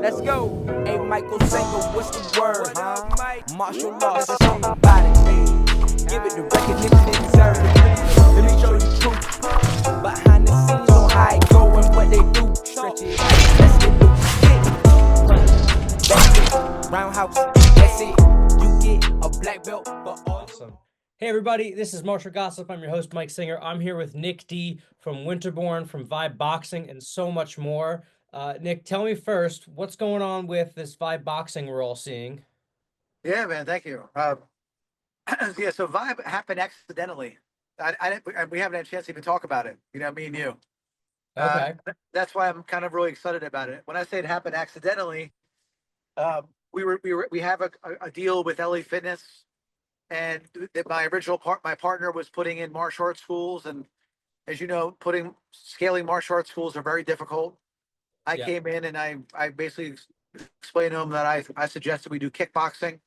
Let's go. Hey, Michael Sanger, what's the word, huh? Martial laws, let's talk about it. Hey, give it the recognition it deserves. Let me show you the truth behind the scenes on how it go and what they do. Stretch it out, let's get loose. Yeah. That's it. Roundhouse, that's it. You get a black belt for all. Awesome. Hey everybody, this is Martial Gossip. I'm your host, Mike Singer. I'm here with Nick D from Winterborn, from Vibe Boxing, and so much more. Nick, tell me first, what's going on with this Vibe Boxing we're all seeing? Yeah, man. Thank you. Yeah. So Vibe happened accidentally. We haven't had a chance to even talk about it. Me and you. Okay. That's why I'm kind of really excited about it. When I say it happened accidentally, we have a deal with LA Fitness, and my original my partner was putting in martial arts schools, and as you know, scaling martial arts schools are very difficult. I Yeah. came in and I basically explained to him that I suggested we do kickboxing.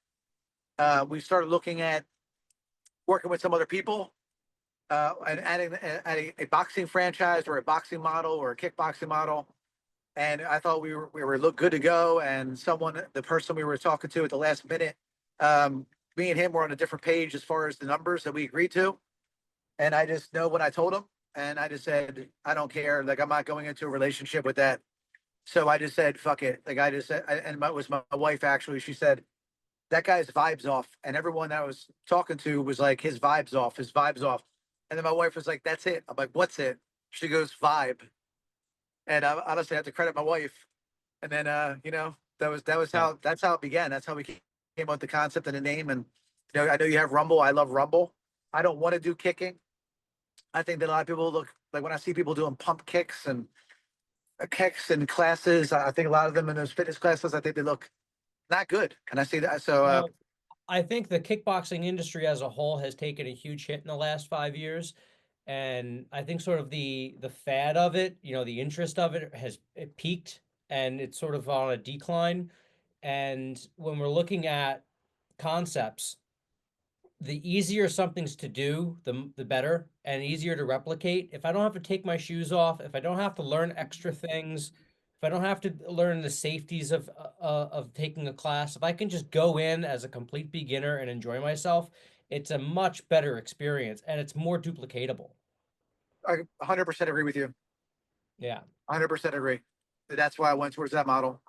We started looking at working with some other people, and adding a boxing franchise or a boxing model or a kickboxing model. And I thought we were look good to go. And the person we were talking to at the last minute, um, me and him were on a different page as far as the numbers that we agreed to. And I just know what I told him, and I just said I don't care. Like, I'm not going into a relationship with that. So I just said fuck it. Like, I just said, and it was my wife actually. She said that guy's vibes off, and everyone I was talking to was like, his vibes off, his vibes off. And then my wife was like, that's it. I'm like, what's it? She goes, vibe. And I honestly have to credit my wife. And then that was Yeah. how it began. That's how we came up with the concept and the name. And I know you have Rumble. I love Rumble. I don't want to do kicking. I think that a lot of people look like, when I see people doing pump kicks and classes, I think a lot of them in those fitness classes, I think they look not good. And I see that. So Well, I think the kickboxing industry as a whole has taken a huge hit in the last 5 years. And I think sort of the fad of it, the interest of it peaked and it's sort of on a decline. And when we're looking at concepts, the easier something's to do, the better, and easier to replicate. If I don't have to take my shoes off, if I don't have to learn extra things, if I don't have to learn the safeties of taking a class, if I can just go in as a complete beginner and enjoy myself, it's a much better experience and it's more duplicatable. I 100% agree with you. Yeah, 100% agree. That's why I went towards that model.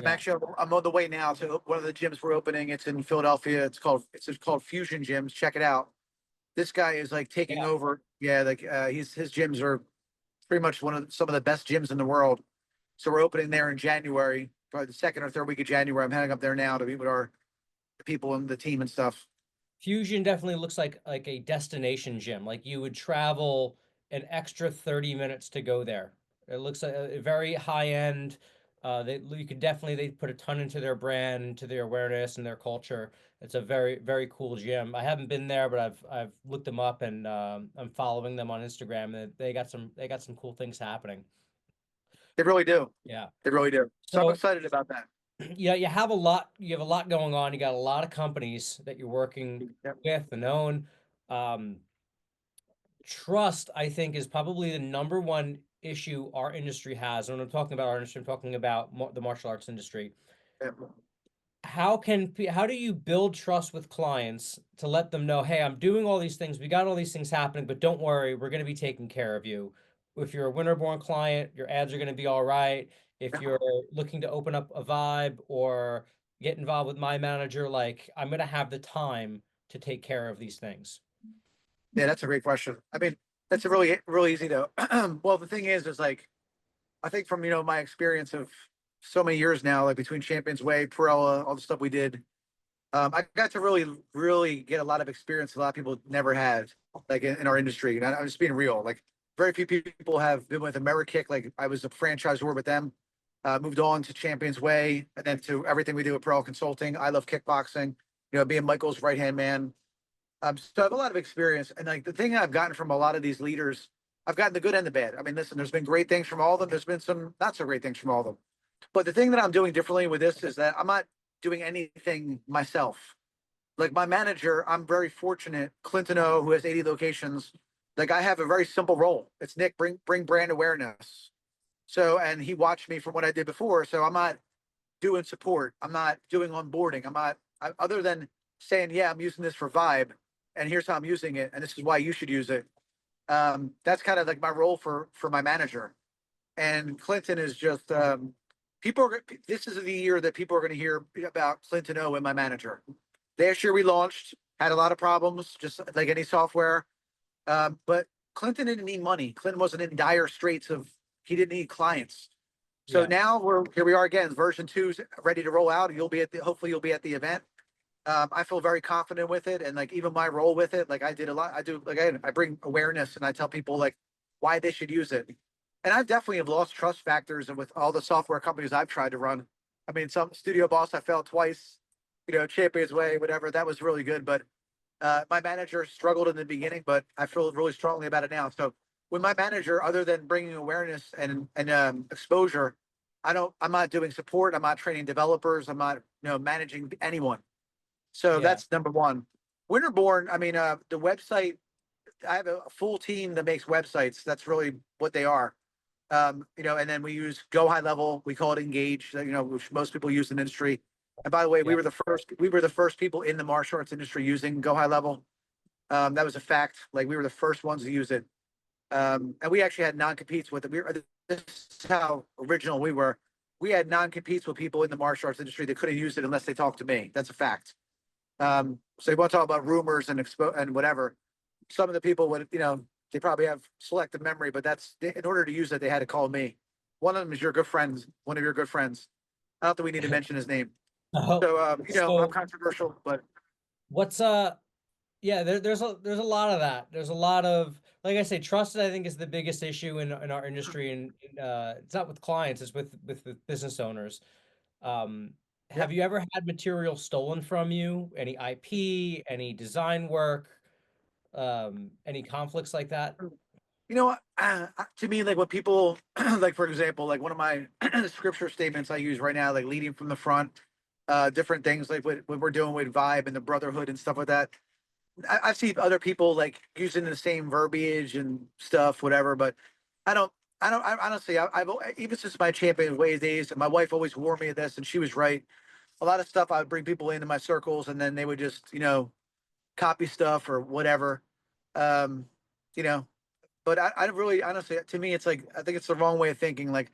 yeah, I'm on the way now to one of the gyms we're opening. It's in Philadelphia. It's called Fusion Gyms. Check it out. This guy is like taking yeah. over. Yeah, like his gyms are pretty much some of the best gyms in the world. So we're opening there in January, probably the second or third week of January. I'm heading up there now to meet with our the people and the team and stuff. Fusion definitely looks like a destination gym. Like you would travel an extra 30 minutes to go there. It looks like a very high end. You could definitely they put a ton into their brand, into their awareness and their culture. It's a very cool gym. I haven't been there, but I've looked them up and I'm following them on Instagram. And they got some cool things happening. They really do. Yeah. They really do. So I'm So excited about that. yeah, you have a lot going on. You got a lot of companies that you're working Yep. with and own. Um, Trust, I think, is probably the number one issue our industry has. And when I'm talking about our industry, I'm talking about the martial arts industry. Yep. How do you build trust with clients to let them know, hey, I'm doing all these things, we got all these things happening, but don't worry, we're going to be taking care of you. If you're a Winterborn client, your ads are going to be all right. If you're looking to open up a Vibe or get involved with my manager, like I'm going to have the time to take care of these things. Yeah, that's a great question. I mean, that's a really easy to. Well, the thing is like, I think from my experience of so many years now, like between Champions Way, Perella, all the stuff we did, I got to really get a lot of experience a lot of people never had, like in our industry. And I'm just being real. Like, very few people have been with AmeriKick. Like, I was a franchisor with them. Moved on to Champions Way, and then to everything we do at Perella Consulting. I love kickboxing. Being Michael's right hand man. So I have a lot of experience, and like the thing I've gotten from a lot of these leaders, I've gotten the good and the bad. I mean, listen, there's been great things from all of them. There's been some not so great things from all of them. But the thing that I'm doing differently with this is that I'm not doing anything myself. Like, my manager, I'm very fortunate. Clinton O, who has 80 locations, like, I have a very simple role. It's Nick, bring brand awareness. So, and he watched me from what I did before. So I'm not doing support. I'm not doing onboarding. Other than saying, yeah, I'm using this for Vibe and here's how I'm using it. And this is why you should use it. That's kind of like my role for my manager. And Clinton is just, this is the year that people are going to hear about Clinton O and my manager. Last year we launched, had a lot of problems, just like any software. But Clinton didn't need money. Clinton wasn't in dire straits of, he didn't need clients. So Yeah. now here we are again, version 2's ready to roll out. You'll be hopefully you'll be at the event. I feel very confident with it. And like, even my role with it, like I did a lot, I bring awareness and I tell people like why they should use it. And I definitely have lost trust factors and with all the software companies I've tried to run. I mean, some Studio Boss, I failed twice, Champions Way, whatever. That was really good. But my manager struggled in the beginning, but I feel really strongly about it now. So with my manager, other than bringing awareness and exposure, I'm not doing support. I'm not training developers. I'm not, managing anyone. So Yeah. that's number one. Winterborn, I mean, the website, I have a full team that makes websites. That's really what they are. And then we use Go High Level. We call it Engage, which most people use in the industry. And by the way, Yeah. we were the first people in the martial arts industry using Go High Level. That was a fact. Like we were the first ones to use it. And we actually had non-competes with it. This is how original we were. We had non-competes with people in the martial arts industry that couldn't use it unless they talked to me. That's a fact. So you want to talk about rumors and whatever. Some of the people would, they probably have selective memory, but in order to use it, they had to call me. One of them is one of your good friends. I don't think we need to mention his name. Oh, So, I'm so controversial, but what's yeah, there's a lot of that. There's a lot of, like I say, trust, I think, is the biggest issue in our industry, and it's not with clients, it's with business owners. Um, yeah. have you ever had material stolen from you? Any IP, any design work, any conflicts like that? To me, like what people like, for example, like one of my scripture statements I use right now, like leading from the front, different things like what we're doing with Vibe and the brotherhood and stuff like that. I've seen other people like using the same verbiage and stuff, whatever, but I don't, I honestly, I've even since my champion ways days, and my wife always warned me of this, and she was right. A lot of stuff I would bring people into my circles, and then they would just, copy stuff or whatever. Um, you know, but I really, honestly, to me, it's like, I think it's the wrong way of thinking. Like,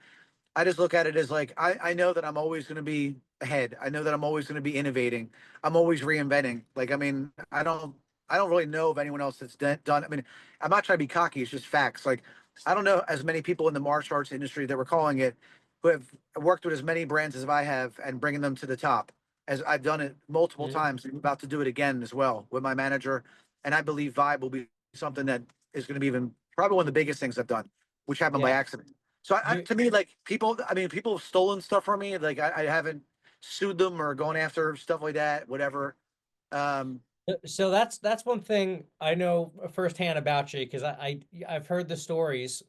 I just look at it as like, I know that I'm always going to be ahead. I know that I'm always going to be innovating. I'm always reinventing. Like, I mean, I don't really know of anyone else that's done. I mean, I'm not trying to be cocky. It's just facts. Like, I don't know as many people in the martial arts industry that we're calling it who have worked with as many brands as I have and bringing them to the top as I've done it multiple Mhm. times. I'm about to do it again as well with my manager. And I believe Vibe will be something that is going to be even probably one of the biggest things I've done, which happened by Yeah. accident. So You, to me, like people, I mean, people have stolen stuff from me. Like I haven't sued them or gone after stuff like that, whatever. Um, so that's one thing I know firsthand about you, because I've heard the stories.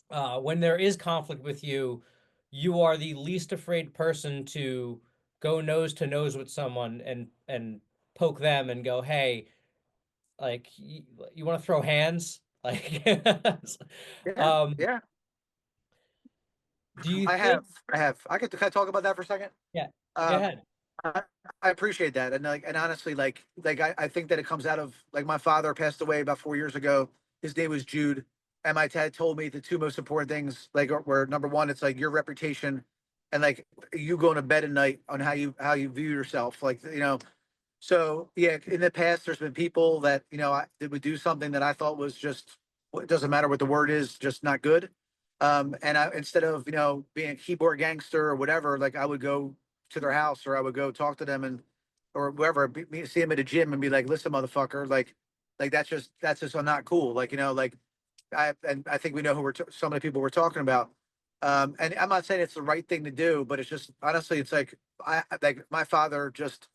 When there is conflict with you, you are the least afraid person to go nose to nose with someone and poke them and go, hey, like you want to throw hands? Like, yeah, um, yeah, do you I have, think? I have. Can I talk about that for a second? Yeah, go Um, ahead. I, I appreciate that, and like, and honestly, I think that it comes out of like my father passed away about 4 years ago. His name was Jude, and my dad told me the two most important things, like, were number one, it's like your reputation, and like you going to bed at night on how you view yourself, like So yeah, in the past, there's been people that that would do something that I thought was just, it doesn't matter what the word is, just not good. And I, instead of being a keyboard gangster or whatever, like I would go to their house or I would go talk to them and or wherever, see them at a gym and be like, listen, motherfucker, like that's just not cool. Like like I think we know who some of the people we're talking about. And I'm not saying it's the right thing to do, but it's just honestly, it's like like my father just,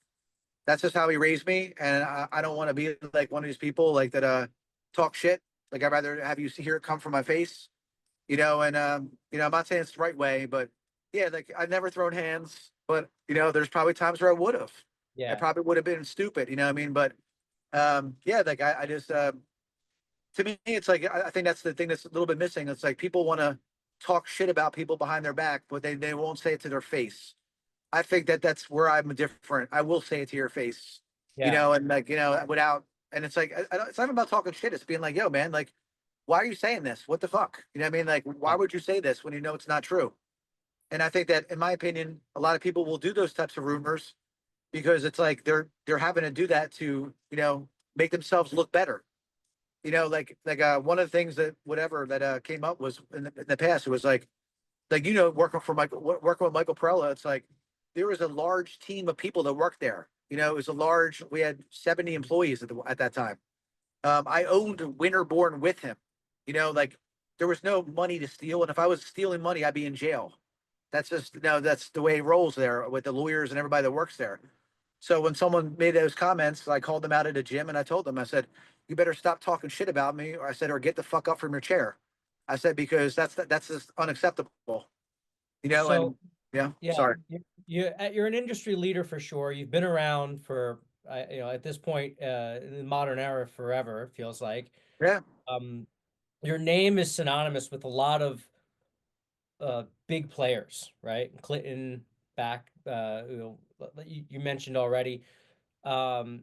that's just how he raised me, and I don't want to be like one of these people like that talk shit. Like I'd rather have you hear it come from my face, and I'm not saying it's the right way, but yeah, like I've never thrown hands, but there's probably times where I would have. I Yeah. probably would have been stupid, you know what I mean? But yeah, like I just to me, it's like I think that's the thing that's a little bit missing. It's like people want to talk shit about people behind their back, but they won't say it to their face. I think that that's where I'm different. I will say it to your face, Yeah. and like, without, and it's like, it's not even about talking shit. It's being like, yo, man, like, why are you saying this? What the fuck? You know what I mean? Like, why Yeah. would you say this when you know it's not true? And I think that, in my opinion, a lot of people will do those types of rumors because it's like they're having to do that to, make themselves look better. One of the things that whatever that came up was in the past, it was like working with Michael Perella, it's like there was a large team of people that worked there. It was a large. We had 70 employees at that time. I owned Winterborn with him. Like there was no money to steal, and if I was stealing money, I'd be in jail. That's just that's the way it rolls there with the lawyers and everybody that works there. So when someone made those comments, I called them out at a gym and I told them, I said, "You better stop talking shit about me," or I said, "or get the fuck up from your chair." I said because that's just unacceptable. So And yeah, yeah, sorry. you're an industry leader for sure. You've been around for at this point in the modern era forever. It feels like Yeah. um, your name is synonymous with a lot of big players, right? Clinton back, you mentioned already. Um,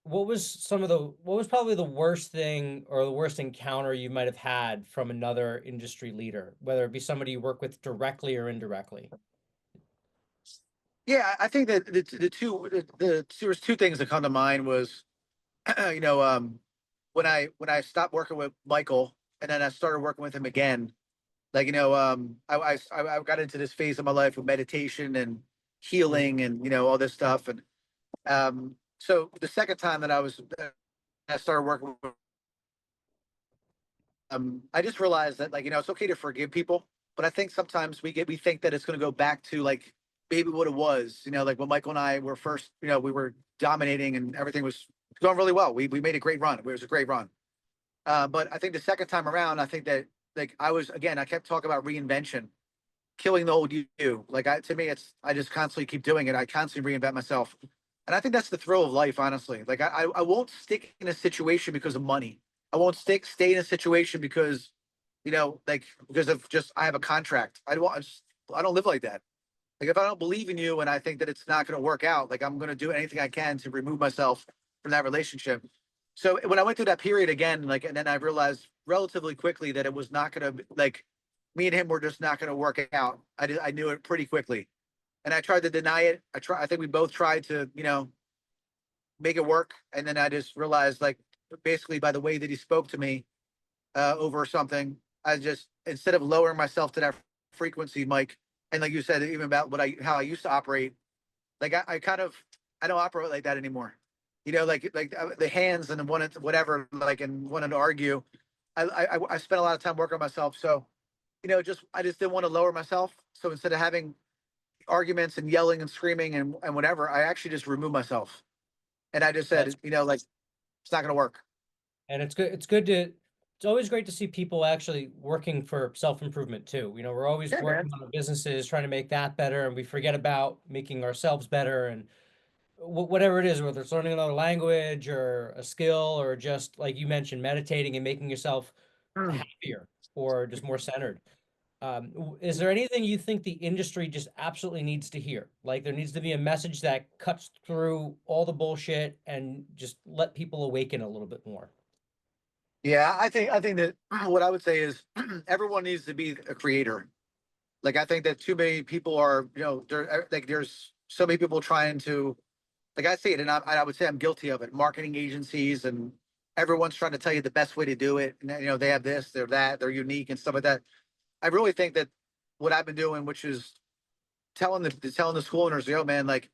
what was probably the worst thing or the worst encounter you might have had from another industry leader, whether it be somebody you work with directly or indirectly? Yeah, I think that there was two things that come to mind was, you know, when I stopped working with Michael and then I started working with him again, like, I got into this phase of my life of meditation and healing and, all this stuff. And so the second time that I started working with, I just realized that, like, it's okay to forgive people, but I think sometimes we think that it's going to go back to like maybe what it was, like when Michael and I were first, we were dominating and everything was going really well. We made a great run. It was a great run. But I think the second time around, I think that, like, I kept talking about reinvention, killing the old you. Like, to me, I just constantly keep doing it. I constantly reinvent myself, and I think that's the thrill of life, honestly. Like, I won't stick in a situation because of money. I won't stay in a situation because, like, because of just I have a contract. I don't live like that. Like, if I don't believe in you and I think that it's not going to work out, like, I'm going to do anything I can to remove myself from that relationship. So when I went through that period again, like, and then I realized relatively quickly that it was not going to, like, me and him were just not going to work out. I knew it pretty quickly, and I tried to deny it. I think we both tried to, make it work, and then I just realized, like, basically by the way that he spoke to me over something, I just, instead of lowering myself to that frequency, Mike, and like you said, even about how I used to operate, like I kind of, I don't operate like that anymore. The hands and wanting to, whatever, like, and wanting to argue. I spent a lot of time working on myself, so I just didn't want to lower myself. So instead of having arguments and yelling and screaming and whatever, I actually just removed myself, and I just That's said, like, it's not going to work. And it's good. It's always great to see people actually working for self-improvement too. We're always Yeah, man. working on our businesses, trying to make that better, and we forget about making ourselves better and whatever it is, whether it's learning another language or a skill or just like you mentioned, meditating and making yourself Mm. happier or just more centered. Is there anything you think the industry just absolutely needs to hear? Like there needs to be a message that cuts through all the bullshit and just let people awaken a little bit more. Yeah, I think that what I would say is everyone needs to be a creator. Like, I think that too many people are, like, there's so many people trying to, like, I see it, and I would say I'm guilty of it. Marketing agencies and everyone's trying to tell you the best way to do it. And they have this, they're that, they're unique and stuff like that. I really think that what I've been doing, which is telling the school owners, yo, man, like,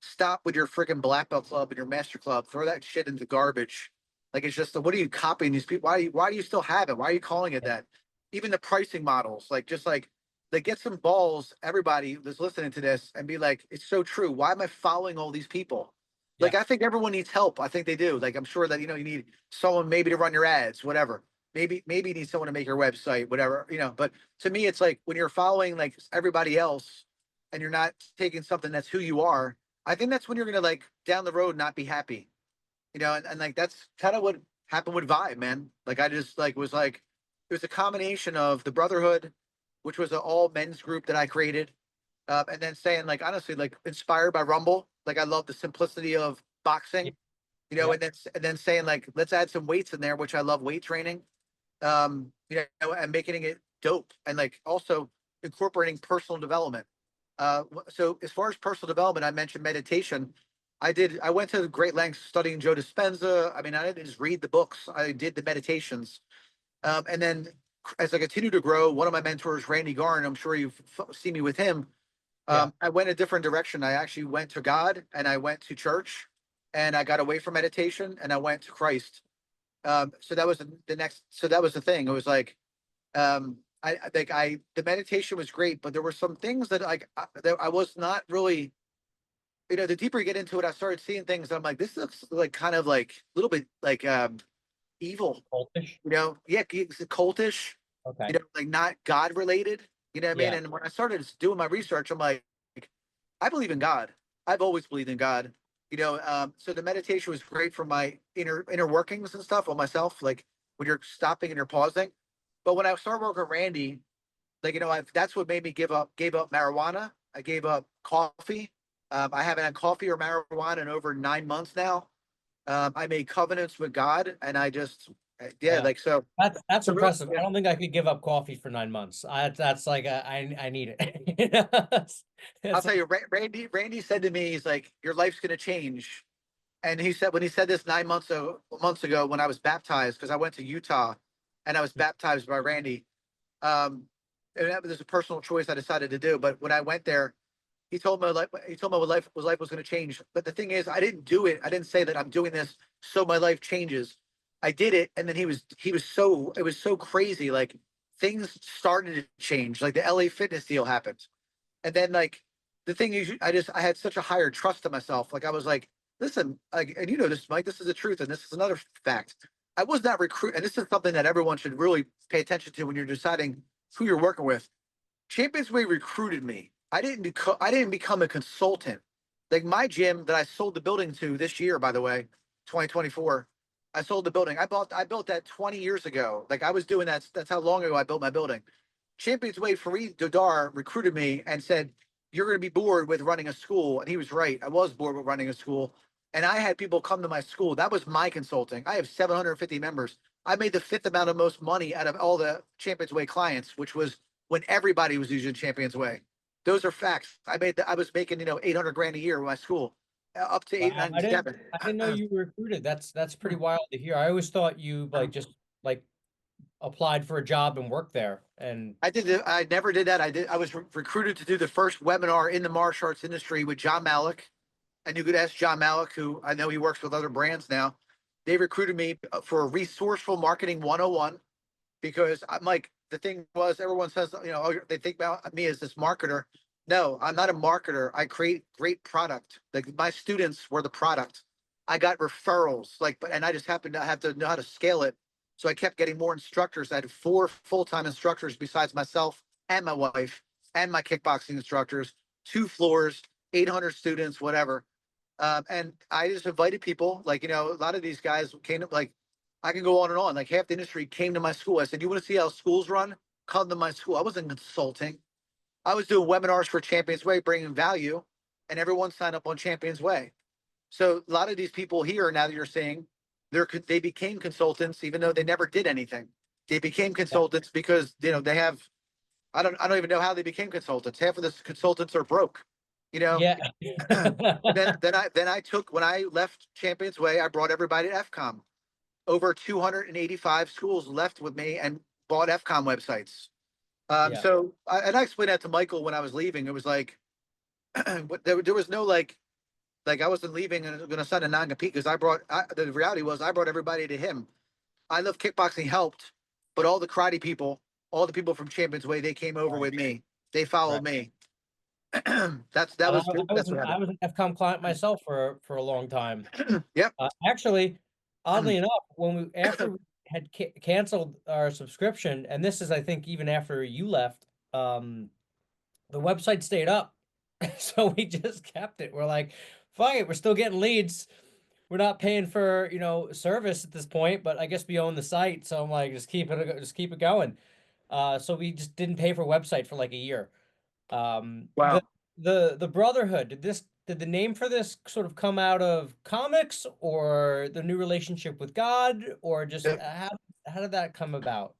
stop with your freaking black belt club and your master club. Throw that shit in the garbage. Like, it's just, what are you copying these people? Why do you still have it? Why are you calling it that? Even the pricing models, like, just like, get some balls, everybody that's listening to this, and be like, it's so true. Why am I following all these people? Yeah. Like, I think everyone needs help. I think they do. Like, I'm sure that, you need someone maybe to run your ads, whatever. Maybe you need someone to make your website, whatever, but to me, it's like when you're following like everybody else and you're not taking something that's who you are, I think that's when you're gonna, like, down the road not be happy. And like that's kind of what happened with Vibe, man. Like, I just, like, was like, it was a combination of the brotherhood, which was an all men's group that I created. And then saying like honestly, like inspired by Rumble, like I love the simplicity of Yeah. boxing, Yep. and then saying like let's add some weights in there, which I love weight training, and making it dope, and like also incorporating personal development. So as far as personal development, I mentioned meditation. I went to great lengths studying Joe Dispenza. I mean, I didn't just read the books. I did the meditations. And then as I continue to grow, one of my mentors, Randy Garn, I'm sure you've seen me with him. Yeah. I went a different direction. I actually went to God and I went to church and I got away from meditation and I went to Christ. So that was the next, so that was the thing. It was like, I think the meditation was great, but there were some things that I was not really, the deeper you get into it, I started seeing things. I'm like, this looks like kind of like a little bit like, evil, Voltish. yeah, it's cultish, Okay. like not God related, you know what I mean? Yeah. And when I started doing my research, I'm like, I believe in God. I've always believed in God. So the meditation was great for my inner workings and stuff on myself, like when you're stopping and you're pausing. But when I started working with Randy, like that's what made me gave up marijuana. I gave up coffee. I haven't had coffee or marijuana in over 9 months now. I made covenants with God, and I just yeah, Yeah. like so. That's So really, impressive. yeah. I don't think I could give up coffee for 9 months. That's like I need it. I'll It's tell like, you, Randy said to me, he's like, your life's gonna change. And he said when he said this 9 months ago when I was baptized, because I went to Utah and I was baptized by Randy. And that was a personal choice I decided to do. But when I went there, he told me what life was going to change. But the thing is, I didn't do it. I didn't say that I'm doing this so my life changes. I did it, and then he was so it was so crazy. Like things started to change. Like the LA Fitness deal happened, and then like the thing is, I had such a higher trust in myself. Like I was like, listen, like, and this, Mike, this is the truth, and this is another fact. I was not recruit, and this is something that everyone should really pay attention to when you're deciding who you're working with. Champions Way recruited me. I didn't become a consultant. Like my gym that I sold the building to this year, by the way, 2024. I sold the building. I built that 20 years ago. Like I was doing that. That's how long ago I built my building. Champions Way Fareed Dodar recruited me and said, "You're going to be bored with running a school." And he was right. I was bored with running a school. And I had people come to my school. That was my consulting. I have 750 members. I made the fifth amount of most money out of all the Champions Way clients, which was when everybody was using Champions Way. Those are facts. I was making 800 grand a year in my school, up to wow, I didn't 897. I didn't know you were recruited. That's pretty wild to hear. I always thought you like just like applied for a job and worked there. And I never did that. I was recruited to do the first webinar in the martial arts industry with John Malik, and you could ask John Malik, who I know he works with other brands now. They recruited me for a resourceful marketing 101 because I'm like, the thing was, everyone says, oh, they think about me as this marketer. No, I'm not a marketer. I create great product. Like my students were the product. I got referrals, and I just happened to have to know how to scale it. So I kept getting more instructors. I had 4 full-time instructors besides myself and my wife and my kickboxing instructors, 2 floors, 800 students, whatever. And I just invited people, like, a lot of these guys came to, like, I can go on and on. Like half the industry came to my school. I said, "You want to see how schools run? Come to my school." I wasn't consulting. I was doing webinars for Champions Way, bringing value, and everyone signed up on Champions Way. So a lot of these people here now that you're seeing, they became consultants even though they never did anything. They became yeah, consultants because they have. I don't even know how they became consultants. Half of the consultants are broke. You know. yeah. And then I took when I left Champions Way, I brought everybody to FCOM. Over 285 schools left with me and bought FCOM websites. Yeah. And I explained that to Michael when I was leaving. It was like, there was no like I wasn't leaving and going to sign a non-compete because the reality was I brought everybody to him. I love kickboxing helped, but all the karate people, all the people from Champions Way, they came over Right. with me. They followed Right. me. I, That's what I happened. was an FCOM client myself for a long time. Yep. Actually, oddly enough, when we after we had canceled our subscription, and this is I think even after you left, the website stayed up, so we just kept it. We're like, fuck it, we're still getting leads. We're not paying for service at this point, but I guess we own the site, so I'm like, just keep it going. So we just didn't pay for a website for like a year. Um, the Wow. the Brotherhood, did the name for this sort of come out of comics or the new relationship with God, or just how did that come about?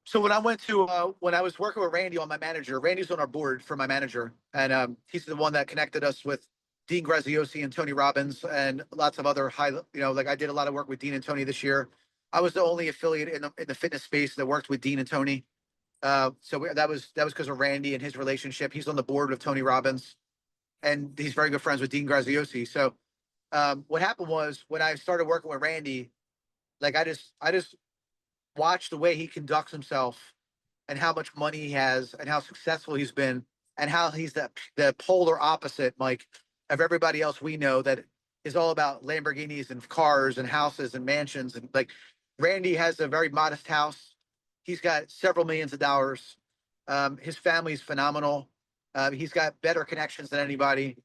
So when I was working with Randy on my manager, Randy's on our board for my manager, and he's the one that connected us with Dean Graziosi and Tony Robbins and lots of other like I did a lot of work with Dean and Tony this year. I was the only affiliate in the fitness space that worked with Dean and Tony. That was because of Randy and his relationship. He's on the board with Tony Robbins, and he's very good friends with Dean Graziosi. So what happened was when I started working with Randy, like I just watched the way he conducts himself and how much money he has and how successful he's been and how he's the polar opposite, Mike, of everybody else we know that is all about Lamborghinis and cars and houses and mansions. And like Randy has a very modest house. He's got several millions of dollars. His family's phenomenal. He's got better connections than anybody.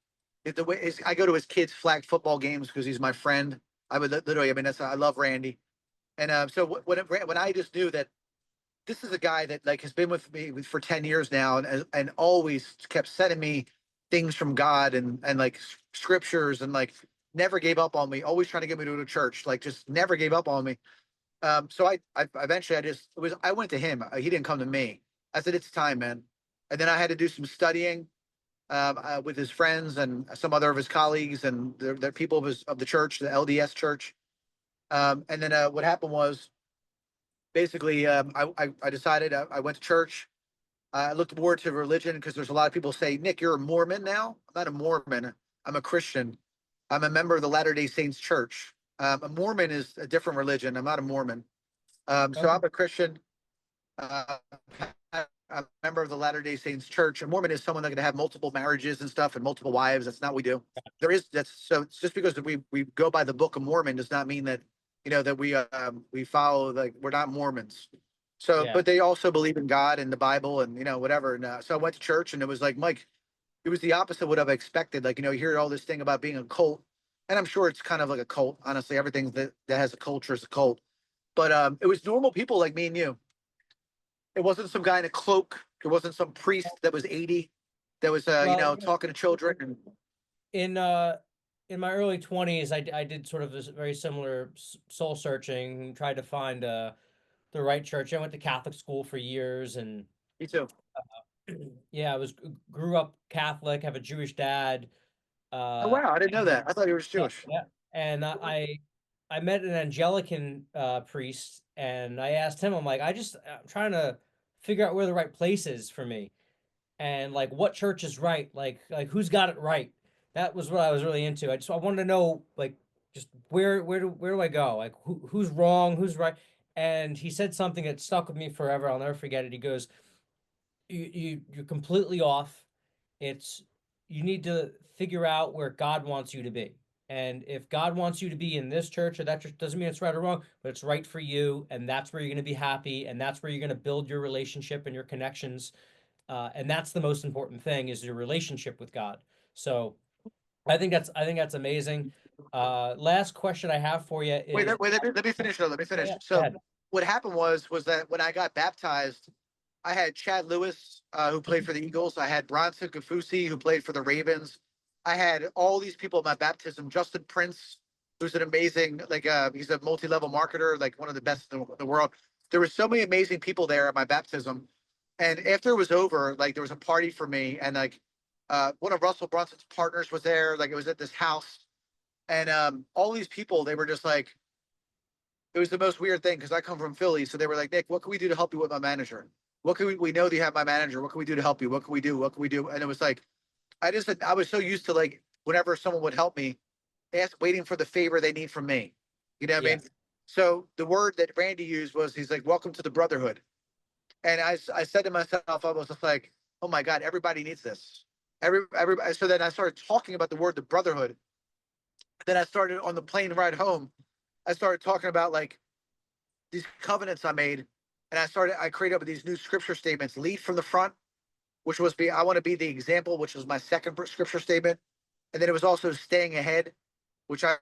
I go to his kids' flag football games because he's my friend. I would literally, I mean, I love Randy. And so when I just knew that this is a guy that like has been with me for 10 years now and always kept sending me things from God and like scriptures and like never gave up on me, always trying to get me to a church, like just never gave up on me. So I eventually I went to him. He didn't come to me. I said, it's time, man. And then I had to do some studying with his friends and some other of his colleagues and the people of the church, the LDS church. And then what happened was basically, I decided I went to church. I looked more to religion because there's a lot of people say, Nick, you're a Mormon now. I'm not a Mormon. I'm a Christian. I'm a member of the Latter Day Saints Church. A Mormon is a different religion. I'm not a Mormon. So Okay. I'm a Christian. Uh, I'm a member of the Latter Day Saints Church. A Mormon is someone that can have multiple marriages and stuff and multiple wives. That's not what we do. That's so it's just because we go by the Book of Mormon does not mean that that we follow, like we're not Mormons. So, Yeah. but they also believe in God and the Bible and whatever. And so I went to church and it was like Mike, it was the opposite of what I've expected. Like you hear all this thing about being a cult, and I'm sure it's kind of like a cult. Honestly, everything that has a culture is a cult. But it was normal people like me and you. It wasn't some guy in a cloak. It wasn't some priest that was 80 that was Well, talking to children. And in uh in my early 20s, I did sort of this very similar soul searching, tried to find the right church. I went to Catholic school for years, and me too. yeah, I was grew up Catholic, have a Jewish dad. Oh Uh, wow, I didn't know and that. I thought he was yeah, Jewish. yeah. And I met an Anglican priest, and I asked him, I'm like, I'm trying to figure out where the right place is for me, and like what church is right, like who's got it right. That was what I was really into. I wanted to know like just where do I go? Like who's wrong, who's right? And he said something that stuck with me forever. I'll never forget it. He goes, you're completely off. It's you need to figure out where God wants you to be. And if God wants you to be in this church or that church, doesn't mean it's right or wrong, but it's right for you, and that's where you're going to be happy, and that's where you're going to build your relationship and your connections. And that's the most important thing is your relationship with God. So I think that's amazing. Last question I have for you Wait, is let me finish. Though. Let me oh, finish. yeah, go So ahead. what happened was that when I got baptized, I had Chad Lewis, who played for the Eagles. I had Bronson Kafusi, who played for the Ravens. I had all these people at my baptism. Justin Prince, who's an amazing, like, he's a multi-level marketer, like one of the best in the world. There were so many amazing people there at my baptism. And after it was over, like, there was a party for me. And, like, one of Russell Brunson's partners was there. Like, it was at this house. And all these people, they were just like, it was the most weird thing because I come from Philly. So they were like, Nick, what can we do to help you with my manager? What can we know that you have my manager? What can we do to help you? What can we do? What can we do? And it was like, I was so used to like, whenever someone would help me, waiting for the favor they need from me. You know what I Yeah, mean? So the word that Randy used was, he's like, welcome to the brotherhood. And I said to myself, I was just like, oh my God, everybody needs this. Everybody. So then I started talking about the word, the brotherhood. Then I started on the plane ride home. I started talking about like these covenants I made, and I created up these new scripture statements. Lead from the front, which was I want to be the example, which was my second scripture statement, and then it was also staying ahead, which I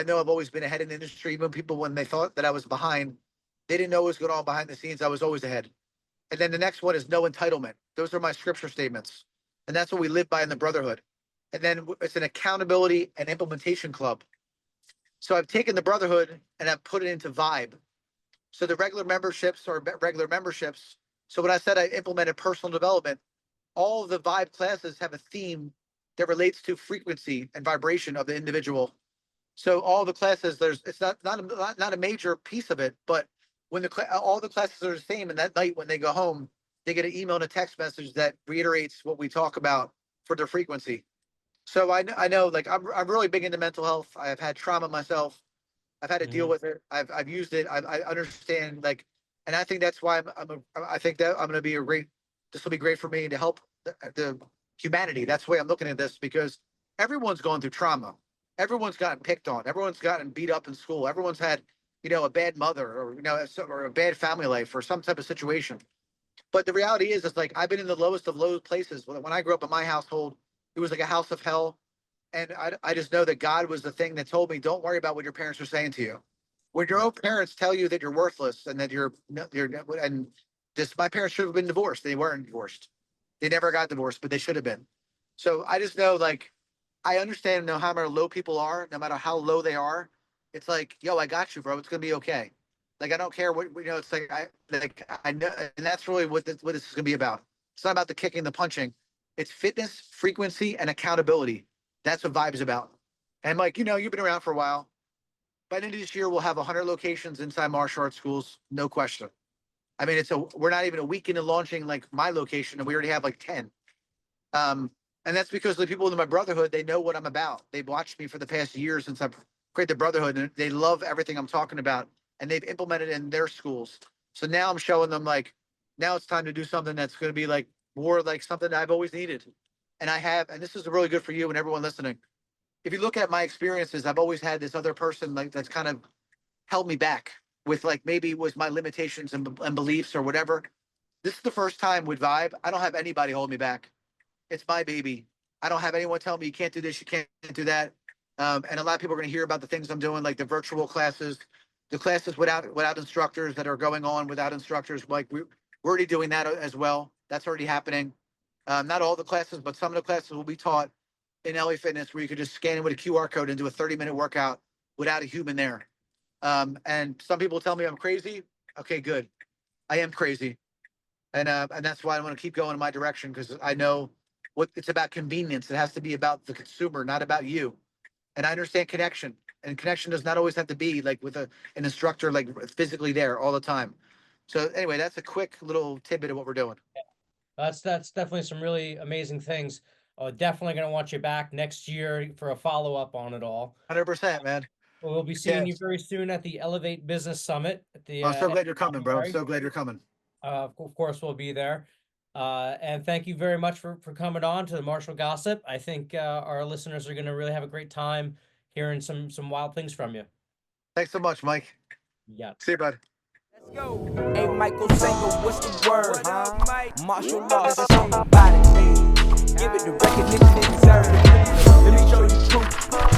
know I've always been ahead in the industry, even people when they thought that I was behind. They didn't know what was going on behind the scenes. I was always ahead. And then the next one is no entitlement. Those are my scripture statements. And that's what we live by in the brotherhood. And then it's an accountability and implementation club. So I've taken the brotherhood and I've put it into Vibe. So the regular memberships are regular memberships. So when I said I implemented personal development, all of the Vibe classes have a theme that relates to frequency and vibration of the individual. So all the classes, it's not a major piece of it, but when all the classes are the same, and that night when they go home, they get an email and a text message that reiterates what we talk about for their frequency. So I know like I'm really big into mental health. I have had trauma myself. I've had to deal with it. I've used it. I understand like, and I think that's why I think that I'm going to be a great. This will be great for me to help the humanity. That's the way I'm looking at this because everyone's going through trauma. Everyone's gotten picked on. Everyone's gotten beat up in school. Everyone's had a bad mother or or a bad family life or some type of situation. But the reality is, it's like I've been in the lowest of low places. When I grew up in my household, it was like a house of hell. And I just know that God was the thing that told me, don't worry about what your parents are saying to you. When your own parents tell you that you're worthless and that and this, my parents should have been divorced. They weren't divorced. They never got divorced, but they should have been. So I just know, like, I understand no how low people are, no matter how low they are. It's like, yo, I got you, bro. It's gonna be okay. Like I don't care what It's like I know, and that's really what this is gonna be about. It's not about the kicking, the punching. It's fitness, frequency, and accountability. That's what Vibe's about. And Mike, you've been around for a while. By the end of this year, we'll have 100 locations inside martial arts schools, no question. I mean, we're not even a week into launching like my location, and we already have like 10. And that's because the people in my brotherhood, they know what I'm about. They've watched me for the past years since I've created the brotherhood, and they love everything I'm talking about, and they've implemented it in their schools. So now I'm showing them like, now it's time to do something that's going to be like more like something that I've always needed. And I have, and this is really good for you and everyone listening. If you look at my experiences, I've always had this other person like that's kind of held me back with like maybe it was my limitations and beliefs or whatever. This is the first time with Vibe. I don't have anybody hold me back. It's my baby. I don't have anyone telling me you can't do this, you can't do that. And a lot of people are going to hear about the things I'm doing, like the virtual classes, the classes without instructors that are going on without instructors. Like we're already doing that as well. That's already happening. Not all the classes, but some of the classes will be taught in LA Fitness where you could just scan in with a QR code and do a 30-minute workout without a human there. And some people tell me I'm crazy. Okay, good. I am crazy. And that's why I want to keep going in my direction because I know what it's about convenience. It has to be about the consumer, not about you. And I understand connection. And connection does not always have to be like with an instructor like physically there all the time. So anyway, that's a quick little tidbit of what we're doing. That's definitely some really amazing things. Definitely going to want you back next year for a follow-up on it all. 100%, man. We'll be seeing you Yes. very soon at the Elevate Business Summit at the I'm so end glad you're of coming, bro. January. So glad you're coming. Of course, we'll be there. And thank you very much for coming on to the Martial Gossip. I think our listeners are going to really have a great time hearing some wild things from you. Thanks so much, Mike. Yeah. See you, bud. Let's go. Hey, Michael Sanger, what's the word, huh? Martial law, say something about it. Give it the recognition it deserves. Let me show you the truth.